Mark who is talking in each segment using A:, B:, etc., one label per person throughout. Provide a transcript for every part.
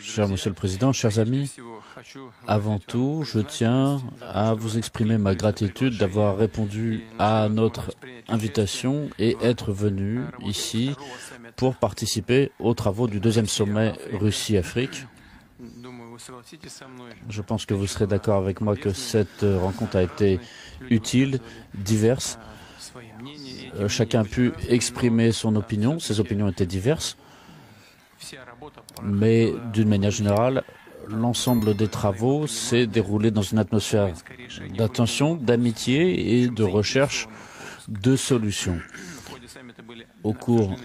A: Cher Monsieur le Président, chers amis, avant tout, je tiens à vous exprimer ma gratitude d'avoir répondu à notre invitation et être venu ici pour participer aux travaux du deuxième sommet Russie-Afrique. Je pense que vous serez d'accord avec moi que cette rencontre a été utile, diverse. Chacun a pu exprimer son opinion, ses opinions étaient diverses. Mais d'une manière générale, l'ensemble des travaux s'est déroulé dans une atmosphère d'attention, d'amitié et de recherche de solutions. Au cours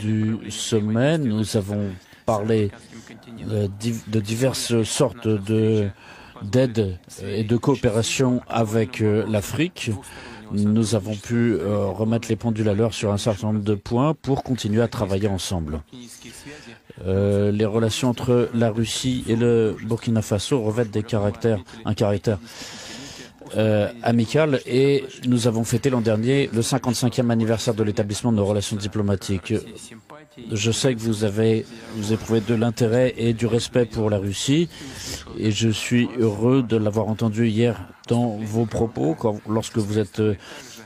A: du sommet, nous avons parlé de diverses sortes d'aide et de coopération avec l'Afrique. Nous avons pu remettre les pendules à l'heure sur un certain nombre de points pour continuer à travailler ensemble. Les relations entre la Russie et le Burkina Faso revêtent un caractère amical et nous avons fêté l'an dernier le 55e anniversaire de l'établissement de nos relations diplomatiques. Je sais que vous éprouvez de l'intérêt et du respect pour la Russie et je suis heureux de l'avoir entendu hier dans vos propos lorsque vous êtes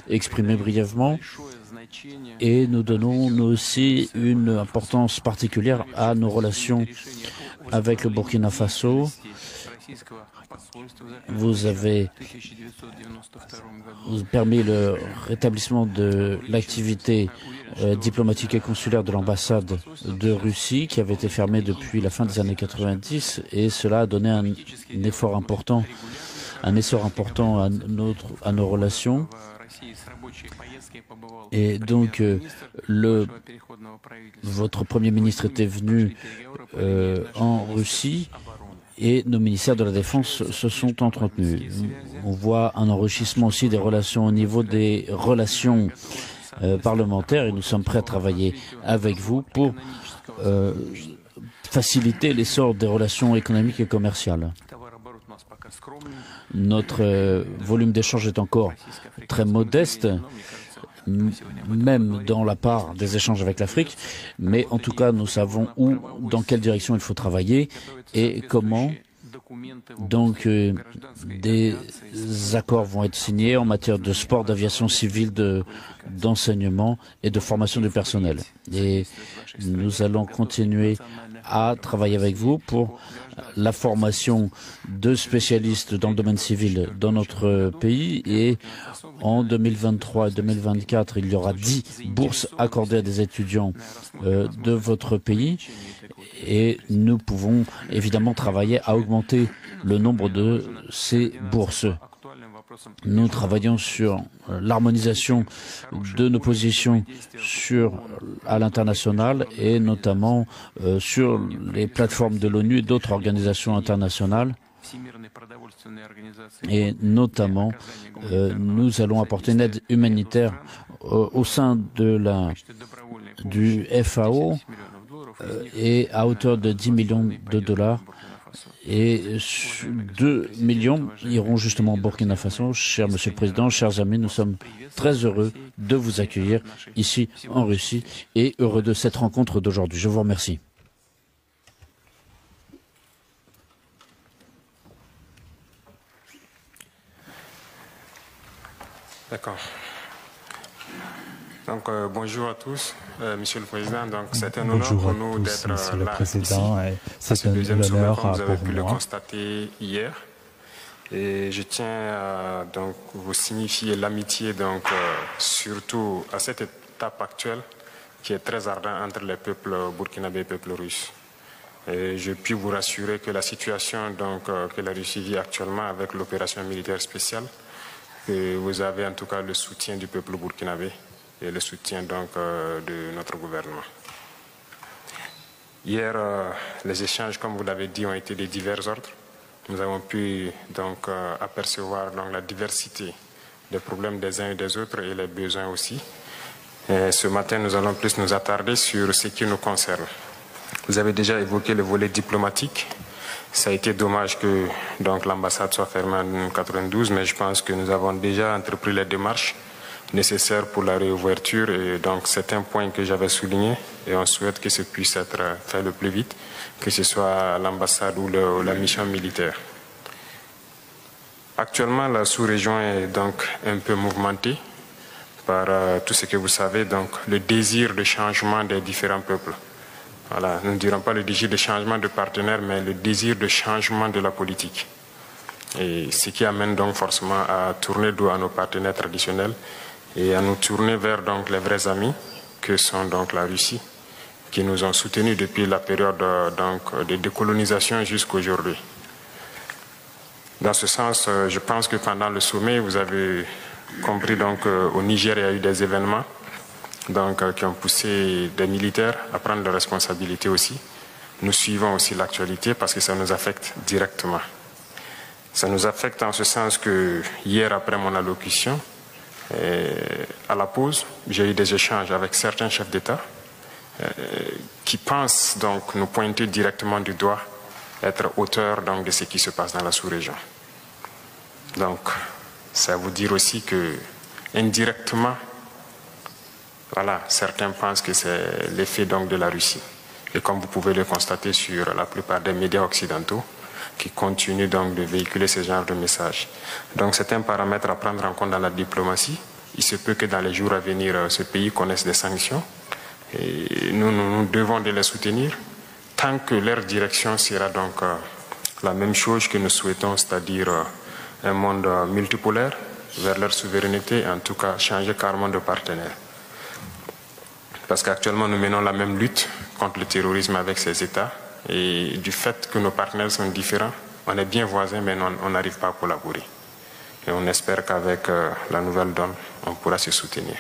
A: exprimé brièvement. Et nous donnons nous aussi une importance particulière à nos relations avec le Burkina Faso. Vous avez permis le rétablissement de l'activité diplomatique et consulaire de l'ambassade de Russie qui avait été fermée depuis la fin des années 90 et cela a donné un essor important à nos relations. Et donc, votre Premier ministre était venu en Russie et nos ministères de la Défense se sont entretenus. On voit un enrichissement aussi des relations au niveau des relations parlementaires et nous sommes prêts à travailler avec vous pour faciliter l'essor des relations économiques et commerciales. Notre volume d'échange est encore très modeste, même dans la part des échanges avec l'Afrique, mais en tout cas nous savons dans quelle direction il faut travailler et comment. Donc des accords vont être signés en matière de sport, d'aviation civile, d'enseignement et de formation du personnel. Et nous allons continuer à travailler avec vous pour la formation de spécialistes dans le domaine civil dans notre pays et en 2023 et 2024, il y aura 10 bourses accordées à des étudiants de votre pays et nous pouvons évidemment travailler à augmenter le nombre de ces bourses. Nous travaillons sur l'harmonisation de nos positions à l'international et notamment sur les plateformes de l'ONU et d'autres organisations internationales. Et notamment, nous allons apporter une aide humanitaire au sein du FAO et à hauteur de 10 millions de dollars. Et 2 millions iront justement au Burkina Faso. Cher Monsieur le Président, chers amis, nous sommes très heureux de vous accueillir ici en Russie et heureux de cette rencontre d'aujourd'hui. Je vous remercie.
B: D'accord. Donc, bonjour à tous, Monsieur le Président. Donc, c'est un honneur pour nous d'être là ici. C'est un honneur comme vous avez pu le constater hier. Et je tiens à donc vous signifier l'amitié, surtout à cette étape actuelle qui est très ardente entre les peuples burkinabés et les peuples russes. Et je puis vous rassurer que la situation que la Russie vit actuellement avec l'opération militaire spéciale, que vous avez en tout cas le soutien du peuple burkinabé et le soutien de notre gouvernement. Hier, les échanges, comme vous l'avez dit, ont été de divers ordres. Nous avons pu apercevoir la diversité des problèmes des uns et des autres et les besoins aussi. Et ce matin, nous allons plus nous attarder sur ce qui nous concerne. Vous avez déjà évoqué le volet diplomatique Ça a été dommage que l'ambassade soit fermée en 1992, mais je pense que nous avons déjà entrepris les démarches nécessaires pour la réouverture. Et donc, c'est un point que j'avais souligné et on souhaite que ce puisse être fait le plus vite, que ce soit l'ambassade ou la mission militaire. Actuellement, la sous-région est donc un peu mouvementée par tout ce que vous savez, donc le désir de changement des différents peuples. Voilà, nous ne dirons pas le désir de changement de partenaires, mais le désir de changement de la politique. Et ce qui amène donc forcément à tourner dos à nos partenaires traditionnels et à nous tourner vers donc les vrais amis que sont donc la Russie, qui nous ont soutenus depuis la période de décolonisation jusqu'à aujourd'hui. Dans ce sens, je pense que pendant le sommet, vous avez compris donc au Niger, il y a eu des événements qui ont poussé des militaires à prendre leurs responsabilités aussi. Nous suivons aussi l'actualité parce que ça nous affecte directement. Ça nous affecte en ce sens que hier, après mon allocution, à la pause, j'ai eu des échanges avec certains chefs d'État qui pensent donc nous pointer directement du doigt, être auteurs donc de ce qui se passe dans la sous-région. Donc, ça veut dire aussi que indirectement, voilà, certains pensent que c'est l'effet donc de la Russie. Et comme vous pouvez le constater sur la plupart des médias occidentaux, qui continuent donc de véhiculer ce genre de messages. Donc c'est un paramètre à prendre en compte dans la diplomatie. Il se peut que dans les jours à venir, ce pays connaisse des sanctions. Et nous devons de les soutenir tant que leur direction sera donc la même chose que nous souhaitons, c'est-à-dire un monde multipolaire vers leur souveraineté, en tout cas changer carrément de partenaire. Parce qu'actuellement, nous menons la même lutte contre le terrorisme avec ces États. Et du fait que nos partenaires sont différents, on est bien voisins, mais on n'arrive pas à collaborer. Et on espère qu'avec la nouvelle donne, on pourra se soutenir.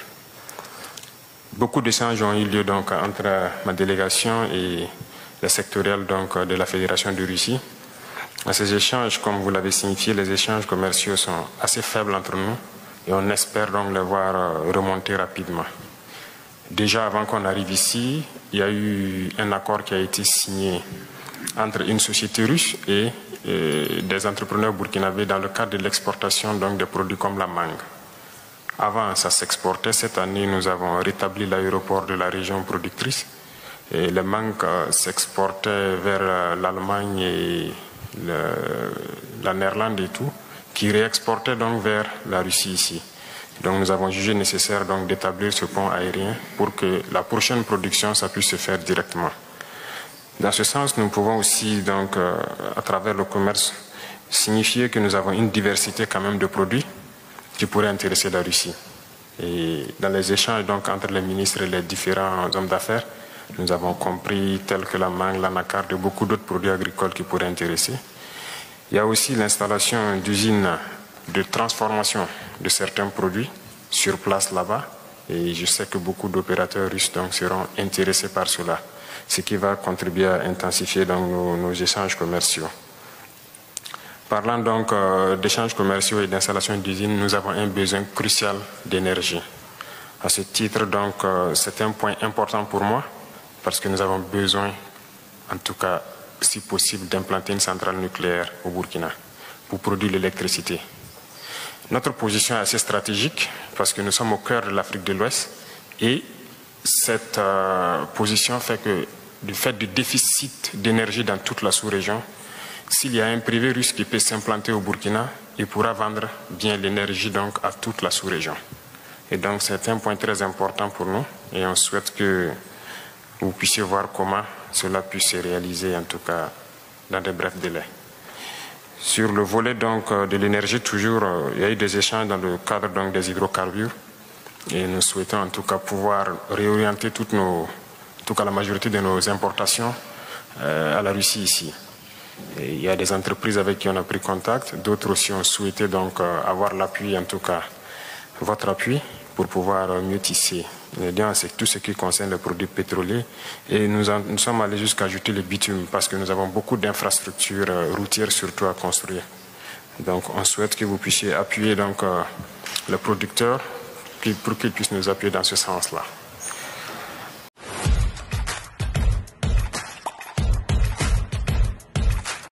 B: Beaucoup d'échanges ont eu lieu donc, entre ma délégation et les sectoriels donc, de la Fédération de Russie. À ces échanges, comme vous l'avez signifié, les échanges commerciaux sont assez faibles entre nous et on espère donc les voir remonter rapidement. Déjà, avant qu'on arrive ici, il y a eu un accord qui a été signé entre une société russe et des entrepreneurs burkinabés dans le cadre de l'exportation donc des produits comme la mangue. Avant, ça s'exportait. Cette année, nous avons rétabli l'aéroport de la région productrice. Et les mangues s'exportaient vers l'Allemagne et la Néerlande et tout, qui réexportaient donc vers la Russie ici. Donc nous avons jugé nécessaire donc d'établir ce pont aérien pour que la prochaine production ça puisse se faire directement. Dans ce sens, nous pouvons aussi donc à travers le commerce signifier que nous avons une diversité quand même de produits qui pourraient intéresser la Russie. Et dans les échanges donc entre les ministres et les différents hommes d'affaires, nous avons compris tels que la mangue, l'anacarde et beaucoup d'autres produits agricoles qui pourraient intéresser. Il y a aussi l'installation d'usines de transformation de certains produits sur place là-bas et je sais que beaucoup d'opérateurs russes donc, seront intéressés par cela, ce qui va contribuer à intensifier donc, nos échanges commerciaux. Parlant donc d'échanges commerciaux et d'installation d'usines, nous avons un besoin crucial d'énergie. À ce titre, donc, c'est un point important pour moi parce que nous avons besoin, en tout cas, si possible, d'implanter une centrale nucléaire au Burkina pour produire l'électricité. Notre position est assez stratégique parce que nous sommes au cœur de l'Afrique de l'Ouest et cette position fait que du fait du déficit d'énergie dans toute la sous-région, s'il y a un privé russe qui peut s'implanter au Burkina, il pourra vendre bien l'énergie donc à toute la sous-région. Et donc c'est un point très important pour nous et on souhaite que vous puissiez voir comment cela puisse se réaliser en tout cas dans de brefs délais. Sur le volet donc de l'énergie, toujours, il y a eu des échanges dans le cadre donc des hydrocarbures et nous souhaitons en tout cas pouvoir réorienter la majorité de nos importations à la Russie ici. Et il y a des entreprises avec qui on a pris contact, d'autres aussi ont souhaité donc avoir l'appui, en tout cas votre appui, pour pouvoir mieux tisser. C'est tout ce qui concerne les produits pétroliers et nous sommes allés jusqu'à ajouter le bitume parce que nous avons beaucoup d'infrastructures routières surtout à construire. Donc on souhaite que vous puissiez appuyer donc les producteurs pour qu'ils puissent nous appuyer dans ce sens-là.